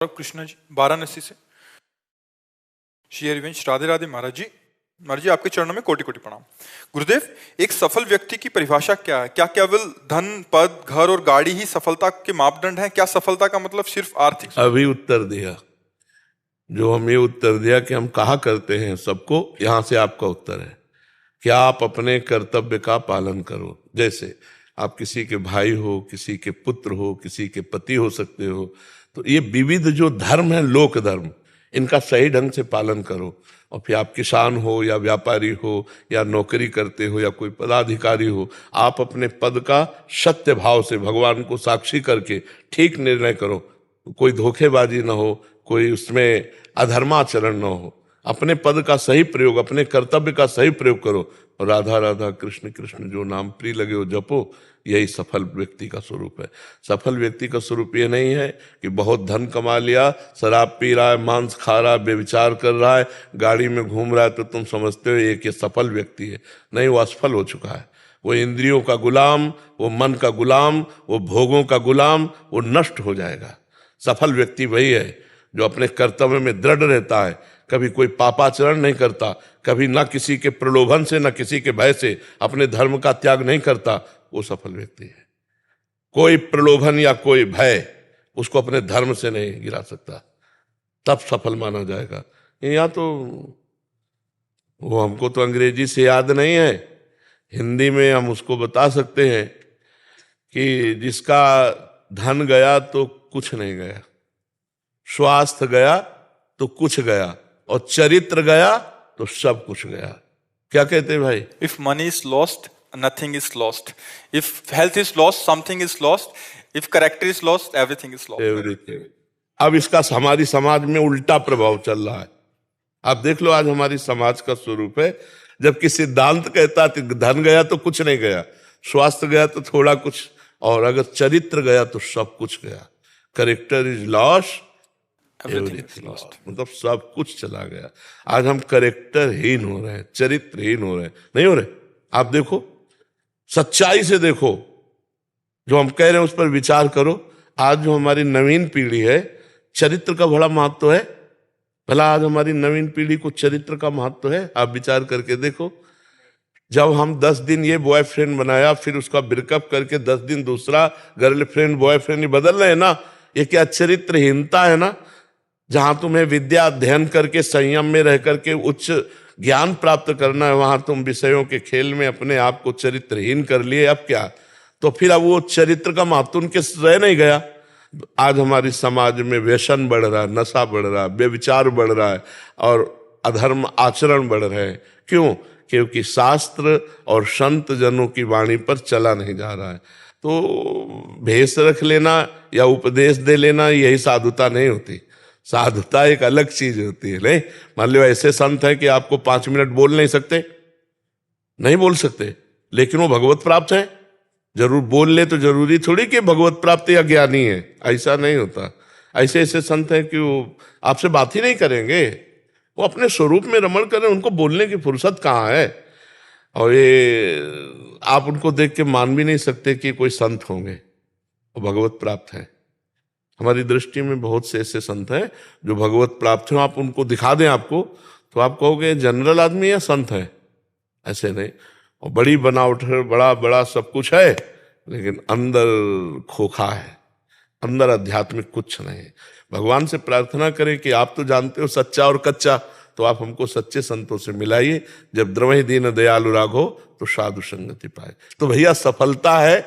कृष्णा जी वाराणसी से। श्री हरिवंश राधे राधे महाराज जी। महाराज जी आपके चरणों में कोटि कोटि प्रणाम। गुरुदेव, एक सफल व्यक्ति की परिभाषा क्या है? क्या केवल धन, पद, घर और गाड़ी ही सफलता के मापदंड हैं? क्या सफलता का मतलब सिर्फ आर्थिक? अभी उत्तर दिया जो हम ये उत्तर दिया कि हम कहा करते हैं सबको, यहां से आपका उत्तर है। क्या आप अपने कर्तव्य का पालन करो। जैसे आप किसी के भाई हो, किसी के पुत्र हो, किसी के पति हो सकते हो, तो ये विविध जो धर्म है, लोक धर्म, इनका सही ढंग से पालन करो। और फिर आप किसान हो या व्यापारी हो या नौकरी करते हो या कोई पदाधिकारी हो, आप अपने पद का सत्य भाव से भगवान को साक्षी करके ठीक निर्णय करो। कोई धोखेबाजी ना हो, कोई उसमें अधर्माचरण न हो। अपने पद का सही प्रयोग, अपने कर्तव्य का सही प्रयोग करो। और राधा राधा कृष्ण कृष्ण जो नाम प्रिय लगे हो जपो। यही सफल व्यक्ति का स्वरूप है। सफल व्यक्ति का स्वरूप ये नहीं है कि बहुत धन कमा लिया, शराब पी रहा है, मांस खा रहा है, व्यभिचार कर रहा है, गाड़ी में घूम रहा है, तो तुम समझते हो एक ये सफल व्यक्ति है। नहीं, वो असफल हो चुका है। वो इंद्रियों का गुलाम, वो मन का गुलाम, वो भोगों का गुलाम, वो नष्ट हो जाएगा। सफल व्यक्ति वही है जो अपने कर्तव्य में दृढ़ रहता है, कभी कोई पापाचरण नहीं करता, कभी ना किसी के प्रलोभन से ना किसी के भय से अपने धर्म का त्याग नहीं करता। वो सफल व्यक्ति है। कोई प्रलोभन या कोई भय उसको अपने धर्म से नहीं गिरा सकता, तब सफल माना जाएगा। या तो वो हमको तो अंग्रेजी से याद नहीं है, हिंदी में हम उसको बता सकते हैं कि जिसका धन गया तो कुछ नहीं गया, स्वास्थ्य गया तो कुछ गया, और चरित्र गया तो सब कुछ गया। क्या कहते हैं भाई? If money is lost, nothing is lost. If health is lost, something is lost. If character is lost, everything is lost. Everything. अब इसका हमारी समाज में उल्टा प्रभाव चल रहा है। आप देख लो आज हमारी समाज का स्वरूप है, जबकि सिद्धांत कहता है धन गया तो कुछ नहीं गया, स्वास्थ्य गया तो थोड़ा कुछ, और अगर चरित्र गया तो सब कुछ गया। Character is lost, everything lost, मतलब सब कुछ चला गया। आज हम कैरेक्टरहीन हो रहे हैं, चरित्रहीन हो रहे हैं। नहीं हो रहे? आप देखो, सच्चाई से देखो, जो हम कह रहे हैं उस पर विचार करो। आज जो हमारी नवीन पीढ़ी है, चरित्र का बड़ा महत्व है। भला आज हमारी नवीन पीढ़ी को चरित्र का महत्व है? आप विचार करके देखो। जब हम 10 दिन ये बॉयफ्रेंड बनाया, फिर उसका ब्रेकअप करके 10 दिन दूसरा गर्लफ्रेंड बॉयफ्रेंड बदल रहे हैं ना, ये क्या चरित्रहीनता है ना? जहां तुम्हें विद्या अध्ययन करके संयम में रह करके उच्च ज्ञान प्राप्त करना है, वहां तुम विषयों के खेल में अपने आप को चरित्रहीन कर लिए। अब क्या? तो फिर अब वो चरित्र का महत्व उनके रह नहीं गया। आज हमारी समाज में व्यसन बढ़ रहा है, नशा बढ़ रहा है, व्यभिचार बढ़ रहा है, और अधर्म आचरण बढ़ रहे हैं। क्यों? क्योंकि शास्त्र और संत जनों की वाणी पर चला नहीं जा रहा है। तो भेष रख लेना या उपदेश दे लेना यही साधुता नहीं होती। साधुता एक अलग चीज होती है। नहीं, मान लो ऐसे संत हैं कि आपको 5 मिनट बोल नहीं सकते, नहीं बोल सकते, लेकिन वो भगवत प्राप्त है। जरूर बोल ले तो जरूरी थोड़ी कि भगवत प्राप्त या ज्ञानी है, ऐसा नहीं होता। ऐसे ऐसे संत हैं कि वो आपसे बात ही नहीं करेंगे, वो अपने स्वरूप में रमण करें, उनको बोलने की फुर्सत कहाँ है। और ये आप उनको देख के मान भी नहीं सकते कि कोई संत होंगे, वो भगवत प्राप्त है। हमारी दृष्टि में बहुत से ऐसे संत हैं जो भगवत प्राप्त हैं। आप उनको दिखा दें आपको, तो आप कहोगे जनरल आदमी या संत है। ऐसे नहीं, और बड़ी बनावट है, बड़ा बड़ा सब कुछ है, लेकिन अंदर खोखा है, अंदर आध्यात्मिक कुछ नहीं। भगवान से प्रार्थना करें कि आप तो जानते हो सच्चा और कच्चा, तो आप हमको सच्चे संतों से मिलाइए। जब द्रवहि दीन दयालु राघो तो साधु संगति पाए। तो भैया सफलता है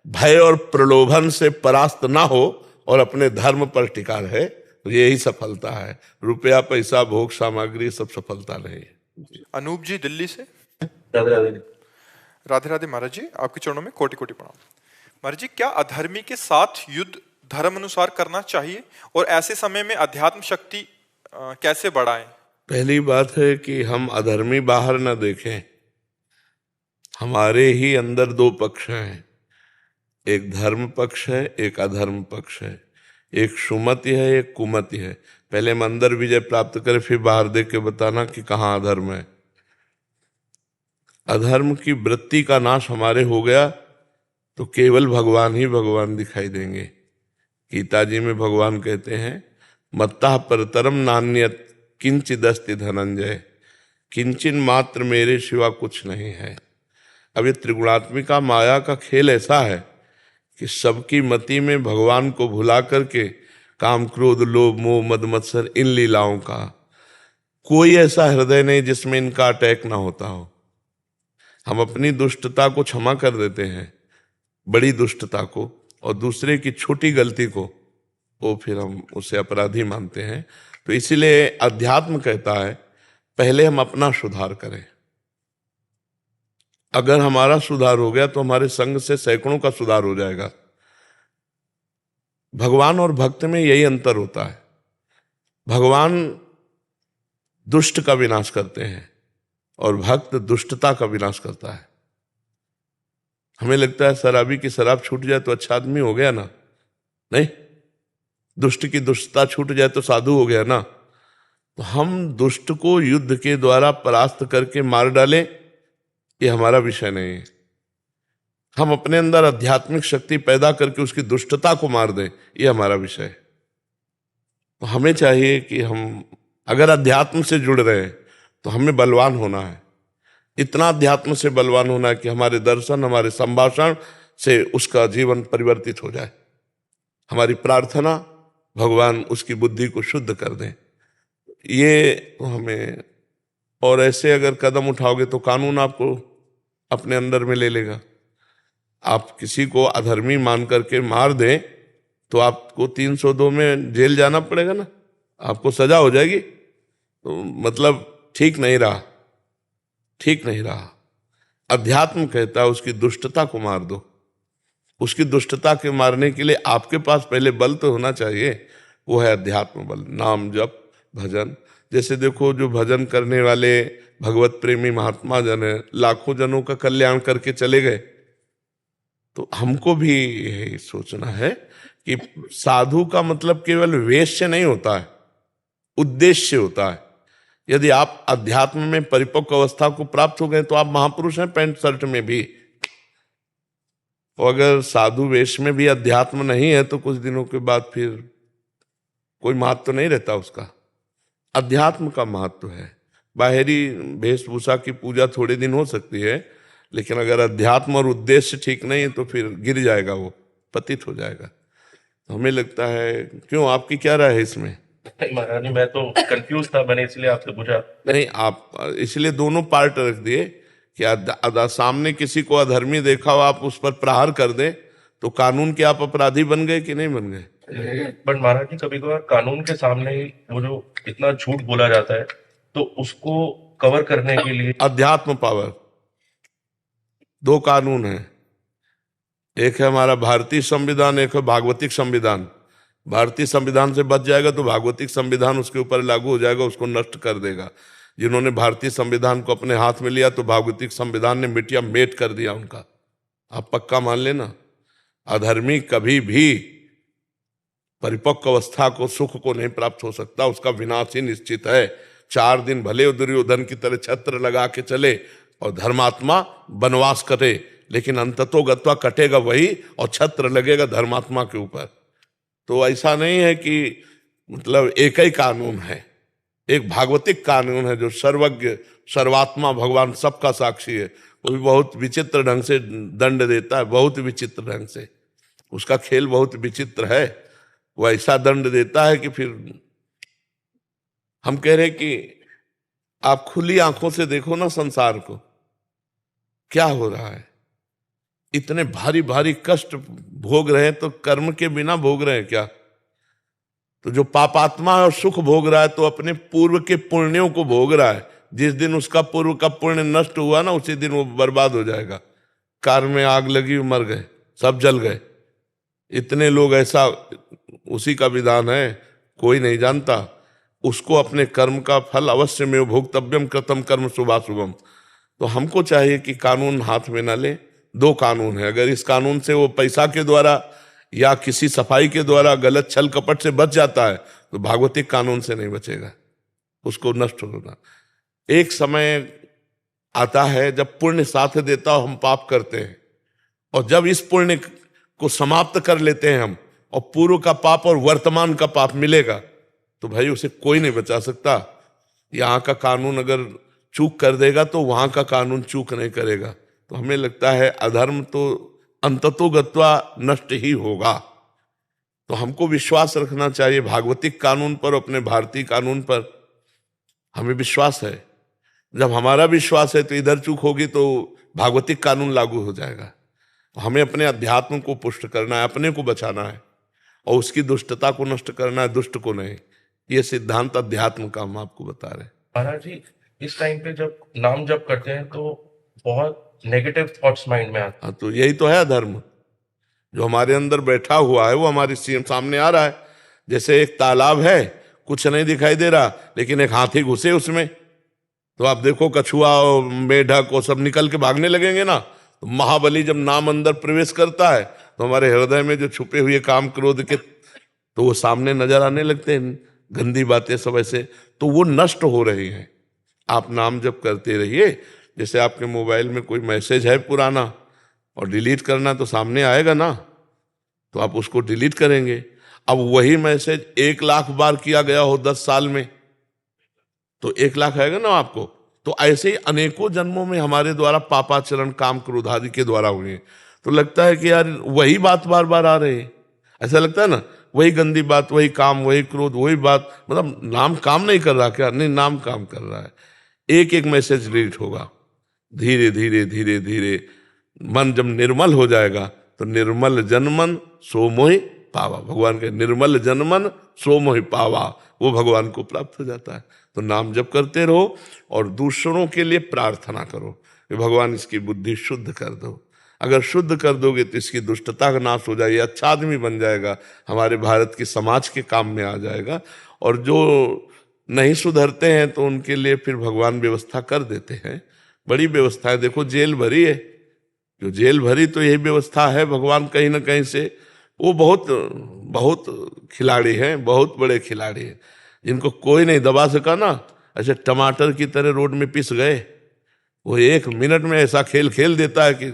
भय और प्रलोभन से परास्त ना हो और अपने धर्म पर टिका रहे, तो यही सफलता है। रुपया पैसा भोग सामग्री सब सफलता नहीं है। अनूप जी दिल्ली से। राधे राधे। राधे राधे महाराज जी, आपके चरणों में कोटि कोटि प्रणाम। महाराज जी, क्या अधर्मी के साथ युद्ध धर्म अनुसार करना चाहिए, और ऐसे समय में अध्यात्म शक्ति कैसे बढ़ाएं? पहली बात है कि हम अधर्मी बाहर ना देखें। हमारे ही अंदर 2 पक्ष हैं, एक धर्म पक्ष है, एक अधर्म पक्ष है। एक सुमति है, एक कुमति है। पहले हम अंदर विजय प्राप्त करें, फिर बाहर देख के बताना कि कहाँ अधर्म है। अधर्म की वृत्ति का नाश हमारे हो गया तो केवल भगवान ही भगवान दिखाई देंगे। गीता जी में भगवान कहते हैं मत्तः परतरम नान्यत किंचिदस्ति धनंजय, किंचन मात्र मेरे सिवा कुछ नहीं है। अब ये त्रिगुणात्मिका माया का खेल ऐसा है कि सबकी मति में भगवान को भुला करके काम क्रोध लोभ मोह मद मत्सर इन लीलाओं का कोई ऐसा हृदय नहीं जिसमें इनका अटैक ना होता हो। हम अपनी दुष्टता को क्षमा कर देते हैं, बड़ी दुष्टता को, और दूसरे की छोटी गलती को वो फिर हम उसे अपराधी मानते हैं। तो इसीलिए अध्यात्म कहता है पहले हम अपना सुधार करें। अगर हमारा सुधार हो गया तो हमारे संग से सैकड़ों का सुधार हो जाएगा। भगवान और भक्त में यही अंतर होता है। भगवान दुष्ट का विनाश करते हैं और भक्त दुष्टता का विनाश करता है। हमें लगता है शराबी की शराब छूट जाए तो अच्छा आदमी हो गया ना, नहीं, दुष्ट की दुष्टता छूट जाए तो साधु हो गया ना। तो हम दुष्ट को युद्ध के द्वारा परास्त करके मार डालें, ये हमारा विषय नहीं है। हम अपने अंदर आध्यात्मिक शक्ति पैदा करके उसकी दुष्टता को मार दें, ये हमारा विषय है। तो हमें चाहिए कि हम अगर अध्यात्म से जुड़ रहे हैं तो हमें बलवान होना है, इतना अध्यात्म से बलवान होना है कि हमारे दर्शन हमारे संभाषण से उसका जीवन परिवर्तित हो जाए। हमारी प्रार्थना भगवान उसकी बुद्धि को शुद्ध कर दें, ये तो हमें। और ऐसे अगर कदम उठाओगे तो कानून आपको अपने अंदर में ले लेगा। आप किसी को अधर्मी मान करके मार दें तो आपको 302 में जेल जाना पड़ेगा ना, आपको सजा हो जाएगी। तो मतलब ठीक नहीं रहा, ठीक नहीं रहा। अध्यात्म कहता है उसकी दुष्टता को मार दो। उसकी दुष्टता के मारने के लिए आपके पास पहले बल तो होना चाहिए, वो है अध्यात्म बल, नाम जप भजन। जैसे देखो जो भजन करने वाले भगवत प्रेमी महात्मा जन है, लाखों जनों का कल्याण करके चले गए। तो हमको भी यही सोचना है कि साधु का मतलब केवल वेश से नहीं होता है, उद्देश्य होता है। यदि आप अध्यात्म में परिपक्व अवस्था को प्राप्त हो गए तो आप महापुरुष हैं पैंट शर्ट में भी। और अगर साधु वेश में भी अध्यात्म नहीं है तो कुछ दिनों के बाद फिर कोई महत्व नहीं रहता उसका। अध्यात्म का महत्व है। बाहरी वेशभूषा की पूजा थोड़े दिन हो सकती है, लेकिन अगर अध्यात्म और उद्देश्य ठीक नहीं है तो फिर गिर जाएगा, वो पतित हो जाएगा। तो हमें लगता है, क्यों, आपकी क्या राय है इसमें? महाराज मैं तो कंफ्यूज था, मैंने इसलिए आपसे पूछा। नहीं, आप इसलिए दोनों पार्ट रख दिए कि सामने किसी को अधर्मी देखा हो, आप उस पर प्रहार कर दें तो कानून के आप अपराधी बन गए कि नहीं बन गए? बट महाराज जी कभी कभार कानून के सामने ही वो जो इतना झूठ बोला जाता है तो उसको कवर करने के लिए अध्यात्म पावर, दो कानून है, एक है हमारा भारतीय संविधान, एक है भागवतिक संविधान। भारतीय संविधान से बच जाएगा तो भागवतिक संविधान उसके ऊपर लागू हो जाएगा, उसको नष्ट कर देगा। जिन्होंने भारतीय संविधान को अपने हाथ में लिया तो भागवतिक संविधान ने मिटिया मेट कर दिया उनका। आप पक्का मान लेना, अधर्मी कभी भी परिपक्व अवस्था को, सुख को नहीं प्राप्त हो सकता, उसका विनाश ही निश्चित है। 4 दिन भले दुर्योधन की तरह छत्र लगा के चले और धर्मात्मा वनवास करे, लेकिन अंततोगत्वा कटेगा वही और छत्र लगेगा धर्मात्मा के ऊपर। तो ऐसा नहीं है कि मतलब एक ही कानून है, एक भागवतिक कानून है जो सर्वज्ञ सर्वात्मा भगवान सबका साक्षी है। वो भी बहुत विचित्र ढंग से दंड देता है, बहुत विचित्र ढंग से, उसका खेल बहुत विचित्र है। वो ऐसा दंड देता है कि फिर हम कह रहे कि आप खुली आंखों से देखो ना संसार को, क्या हो रहा है। इतने भारी भारी कष्ट भोग रहे हैं तो कर्म के बिना भोग रहे हैं क्या? तो जो पापात्मा और सुख भोग रहा है तो अपने पूर्व के पुण्यों को भोग रहा है। जिस दिन उसका पूर्व का पुण्य नष्ट हुआ ना, उसी दिन वो बर्बाद हो जाएगा। कार में आग लगी, मर गए, सब जल गए। इतने लोग, ऐसा उसी का विधान है, कोई नहीं जानता। उसको अपने कर्म का फल अवश्य में भोक्तव्यम कृतम कर्म शुभाशुभम। तो हमको चाहिए कि कानून हाथ में ना ले। 2 कानून है, अगर इस कानून से वो पैसा के द्वारा या किसी सफाई के द्वारा गलत छल कपट से बच जाता है तो भागवतिक कानून से नहीं बचेगा, उसको नष्ट होना। एक समय आता है जब पुण्य साथ देता हो, हम पाप करते हैं, और जब इस पुण्य को समाप्त कर लेते हैं हम, और पूर्व का पाप और वर्तमान का पाप मिलेगा, तो भाई उसे कोई नहीं बचा सकता। यहाँ का कानून अगर चूक कर देगा तो वहां का कानून चूक नहीं करेगा। तो हमें लगता है अधर्म तो अंततो गत्वा नष्ट ही होगा। तो हमको विश्वास रखना चाहिए भागवतिक कानून पर, अपने भारतीय कानून पर हमें विश्वास है। जब हमारा विश्वास है तो इधर चूक होगी तो भागवतिक कानून लागू हो जाएगा। हमें अपने अध्यात्म को पुष्ट करना है, अपने को बचाना है और उसकी दुष्टता को नष्ट करना है, दुष्ट को नहीं। ये सिद्धांत अध्यात्म का हम आपको बता रहे हैं। महाराज जी, इस टाइम पे जब नाम जप करते हैं तो बहुत नेगेटिव थॉट्स माइंड में आते हाँ, तो यही तो है अधर्म। जो हमारे अंदर बैठा हुआ है वो हमारे सामने आ रहा है। जैसे एक तालाब है, कुछ नहीं दिखाई दे रहा, लेकिन एक हाथी घुसे उसमें, तो आप देखो कछुआ और मेढक वो सब निकल के भागने लगेंगे ना। तो महाबली जब नाम अंदर प्रवेश करता है तो हमारे हृदय में जो छुपे हुए काम क्रोध के, तो वो सामने नजर आने लगते हैं, गंदी बातें सब ऐसे, तो वो नष्ट हो रही हैं। आप नाम जप करते रहिए। जैसे आपके मोबाइल में कोई मैसेज है पुराना और डिलीट करना तो सामने आएगा ना, तो आप उसको डिलीट करेंगे। अब वही मैसेज 1 लाख बार किया गया हो 10 साल में तो 1 लाख आएगा ना आपको। तो ऐसे ही अनेकों जन्मों में हमारे द्वारा पापाचरण काम क्रोध आदि के द्वारा हुए हैं। तो लगता है कि यार वही बात बार बार आ रही है, ऐसा लगता है ना, वही गंदी बात, वही काम, वही क्रोध, वही बात। मतलब नाम काम नहीं कर रहा क्या? नहीं, नाम काम कर रहा है। एक एक मैसेज डिलीट होगा। धीरे धीरे धीरे धीरे मन जब निर्मल हो जाएगा तो निर्मल जनमन सो मोहि पावा, भगवान के निर्मल जनमन सो मोहि पावा, वो भगवान को प्राप्त हो जाता है। तो नाम जप करते रहो और दूसरों के लिए प्रार्थना करो कि भगवान इसकी बुद्धि शुद्ध कर दो। अगर शुद्ध कर दोगे तो इसकी दुष्टता का नाश हो जाएगी, अच्छा आदमी बन जाएगा, हमारे भारत की समाज के काम में आ जाएगा। और जो नहीं सुधरते हैं तो उनके लिए फिर भगवान व्यवस्था कर देते हैं, बड़ी व्यवस्था है। देखो जेल भरी है, जो जेल भरी तो यही व्यवस्था है। भगवान कहीं ना कहीं से वो बहुत बहुत खिलाड़ी हैं, बहुत बड़े खिलाड़ी हैं, जिनको कोई नहीं दबा सका ना, ऐसे टमाटर की तरह रोड में पिस गए। वो 1 मिनट में ऐसा खेल खेल देता है कि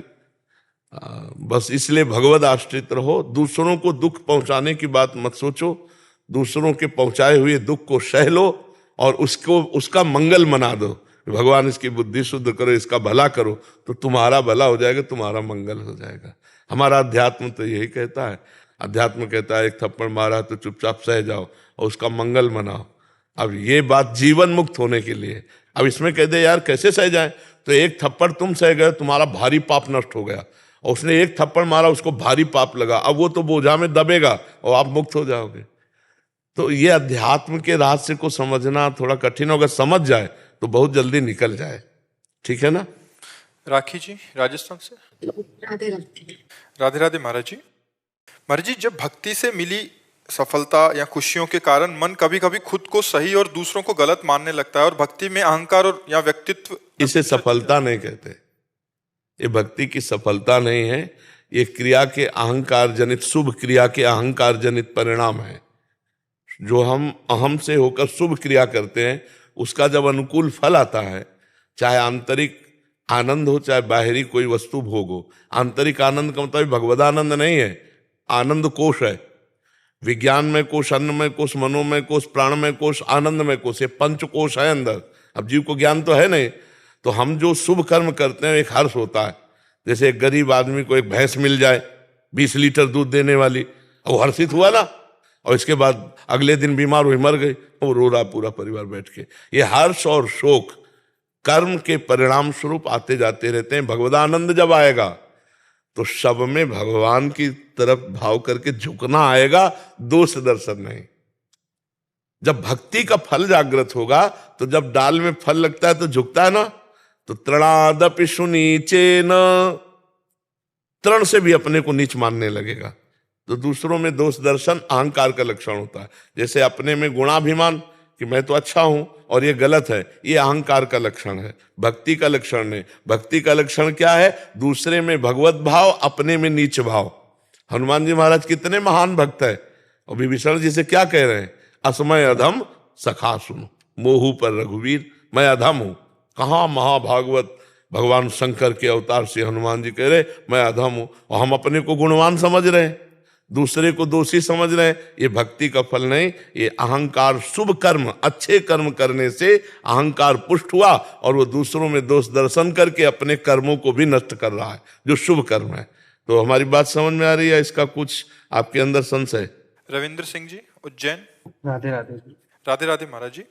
बस इसलिए भगवद आश्रित रहो। दूसरों को दुख पहुंचाने की बात मत सोचो, दूसरों के पहुंचाए हुए दुख को सह लो और उसका मंगल मना दो। भगवान इसकी बुद्धि शुद्ध करो, इसका भला करो, तो तुम्हारा भला हो जाएगा, तुम्हारा मंगल हो जाएगा। हमारा अध्यात्म तो यही कहता है। अध्यात्म कहता है एक थप्पड़ मारा तो चुपचाप सह जाओ और उसका मंगल मनाओ। अब ये बात जीवन मुक्त होने के लिए। अब इसमें कह दे यार कैसे सह जाए, तो एक थप्पड़ तुम सह गए, तुम्हारा भारी पाप नष्ट हो गया, और उसने एक थप्पड़ मारा, उसको भारी पाप लगा, अब वो तो बोझा में दबेगा और आप मुक्त हो जाओगे। तो ये अध्यात्म के रहस्य को समझना थोड़ा कठिन होगा, समझ जाए तो बहुत जल्दी निकल जाए। ठीक है ना? राखी जी राजस्थान से। राधे राधे। राधे राधे महाराज जी। महाराज जी, जब भक्ति से मिली सफलता या खुशियों के कारण मन कभी कभी खुद को सही और दूसरों को गलत मानने लगता है और भक्ति में अहंकार और या व्यक्तित्व। इसे सफलता नहीं कहते, ये भक्ति की सफलता नहीं है, ये क्रिया के अहंकार जनित, शुभ क्रिया के अहंकार जनित परिणाम है। जो हम अहम से होकर शुभ क्रिया करते हैं, उसका जब अनुकूल फल आता है, चाहे आंतरिक आनंद हो चाहे बाहरी कोई वस्तु भोग हो। आंतरिक आनंद का मतलब भगवदानंद नहीं है, आनंद कोश है। विज्ञान में कोश, अन्न में कोश, मनो में कोश, प्राण में कोश, आनंद में कोश, ये 5 कोश है अंदर। अब जीव को ज्ञान तो है नहीं, तो हम जो शुभ कर्म करते हैं एक हर्ष होता है। जैसे एक गरीब आदमी को एक भैंस मिल जाए 20 लीटर दूध देने वाली, वो हर्षित हुआ ना, और इसके बाद अगले दिन बीमार हुई, मर गई, वो रो रहा पूरा परिवार बैठ के। ये हर्ष और शोक कर्म के परिणाम स्वरूप आते जाते रहते हैं। भगवदानंद जब आएगा तो सब में भगवान की तरफ भाव करके झुकना आएगा, दोष दर्शन नहीं। जब भक्ति का फल जागृत होगा तो जब डाल में फल लगता है तो झुकता है ना, तो तृणादपि सुनीचेन, तृण से भी अपने को नीच मानने लगेगा। तो दूसरों में दोष दर्शन अहंकार का लक्षण होता है। जैसे अपने में गुणाभिमान कि मैं तो अच्छा हूं और ये गलत है, ये अहंकार का लक्षण है, भक्ति का लक्षण नहीं। भक्ति का लक्षण क्या है? दूसरे में भगवत भाव, अपने में नीच भाव। हनुमान जी महाराज कितने महान भक्त है, और विभीषण जी से क्या कह रहे हैं? असमय अधम सखा सुनो, मोहू पर रघुवीर, मैं अधम हूं। कहाँ महाभागवत भगवान शंकर के अवतार से हनुमान जी कह रहे मैं अधम हूं, और हम अपने को गुणवान समझ रहे हैं। दूसरे को दोषी समझ रहे हैं, ये भक्ति का फल नहीं। ये अहंकार, शुभ कर्म, अच्छे कर्म करने से अहंकार पुष्ट हुआ और वो दूसरों में दोष दर्शन करके अपने कर्मों को भी नष्ट कर रहा है, जो शुभ कर्म है। तो हमारी बात समझ में आ रही है? इसका कुछ आपके अंदर संशय? रविंद्र सिंह जी, उज्जैन। राधे राधे जी। राधे राधे महाराज जी।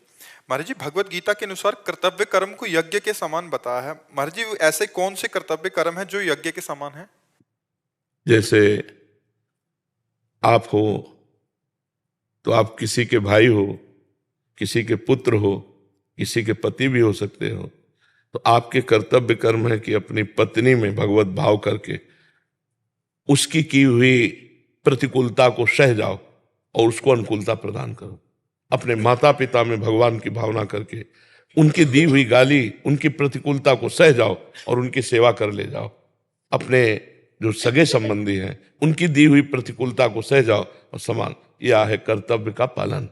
महाराज जी, भगवत गीता के अनुसार कर्तव्य कर्म को यज्ञ के समान बताया है। महाराज जी, ऐसे कौन से कर्तव्य कर्म है जो यज्ञ के समान है? जैसे आप हो तो आप किसी के भाई हो, किसी के पुत्र हो, किसी के पति भी हो सकते हो। तो आपके कर्तव्य कर्म है कि अपनी पत्नी में भगवत भाव करके उसकी की हुई प्रतिकूलता को सह जाओ और उसको अनुकूलता प्रदान करो। अपने माता पिता में भगवान की भावना करके उनकी दी हुई गाली, उनकी प्रतिकूलता को सह जाओ और उनकी सेवा कर ले जाओ। अपने जो सगे संबंधी हैं उनकी दी हुई प्रतिकूलता को सह जाओ और समान। यह है कर्तव्य का पालन।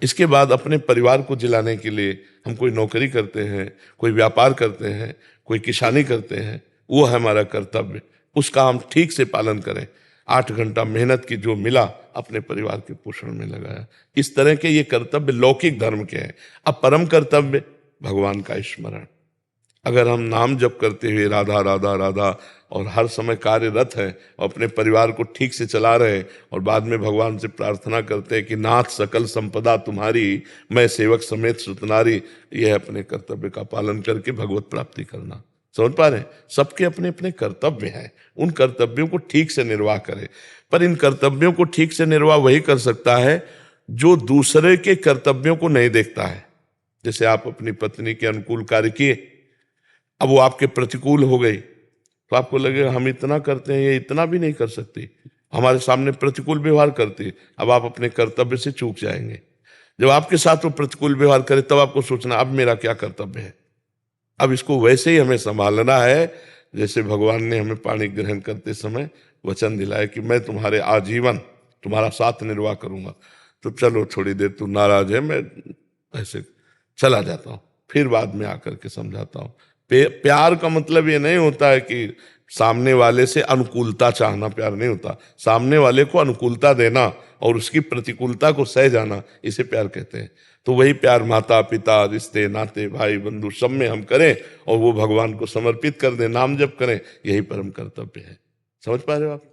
इसके बाद अपने परिवार को जिलाने के लिए हम कोई नौकरी करते हैं, कोई व्यापार करते हैं, कोई किसानी करते हैं, वो है हमारा कर्तव्य। उसका हम ठीक से पालन करें। 8 घंटा मेहनत की जो मिला अपने परिवार के पोषण में लगाया। इस तरह के ये कर्तव्य लौकिक धर्म के हैं। अब परम कर्तव्य भगवान का स्मरण। अगर हम नाम जप करते हुए राधा राधा राधा और हर समय कार्यरत हैं और अपने परिवार को ठीक से चला रहे हैं और बाद में भगवान से प्रार्थना करते हैं कि नाथ सकल संपदा तुम्हारी, मैं सेवक समेत सुतनारी, यह अपने कर्तव्य का पालन करके भगवत प्राप्ति करना। समझ पा रहे हैं? सबके अपने अपने कर्तव्य हैं, उन कर्तव्यों को ठीक से निर्वाह करें। पर इन कर्तव्यों को ठीक से निर्वाह वही कर सकता है जो दूसरे के कर्तव्यों को नहीं देखता है। जैसे आप अपनी पत्नी के अनुकूल कार्य किए, अब वो आपके प्रतिकूल हो गई तो आपको लगेगा हम इतना करते हैं, ये इतना भी नहीं कर सकती, हमारे सामने प्रतिकूल व्यवहार करती। अब आप अपने कर्तव्य से चूक जाएंगे। जब आपके साथ वो प्रतिकूल व्यवहार करे तब आपको सोचना अब मेरा क्या कर्तव्य है। अब इसको वैसे ही हमें संभालना है जैसे भगवान ने हमें पानी ग्रहण करते समय वचन दिलाया कि मैं तुम्हारे आजीवन तुम्हारा साथ निर्वाह करूंगा। तो चलो थोड़ी देर तू नाराज है, मैं ऐसे चला जाता हूँ, फिर बाद में आकर के समझाता हूँ। प्यार का मतलब ये नहीं होता है कि सामने वाले से अनुकूलता चाहना प्यार नहीं होता। सामने वाले को अनुकूलता देना और उसकी प्रतिकूलता को सह जाना, इसे प्यार कहते हैं। तो वही प्यार माता पिता, रिश्ते नाते, भाई बंधु सब में हम करें और वो भगवान को समर्पित कर दें, नाम जप करें, यही परम कर्तव्य है। समझ पा रहे हो आप?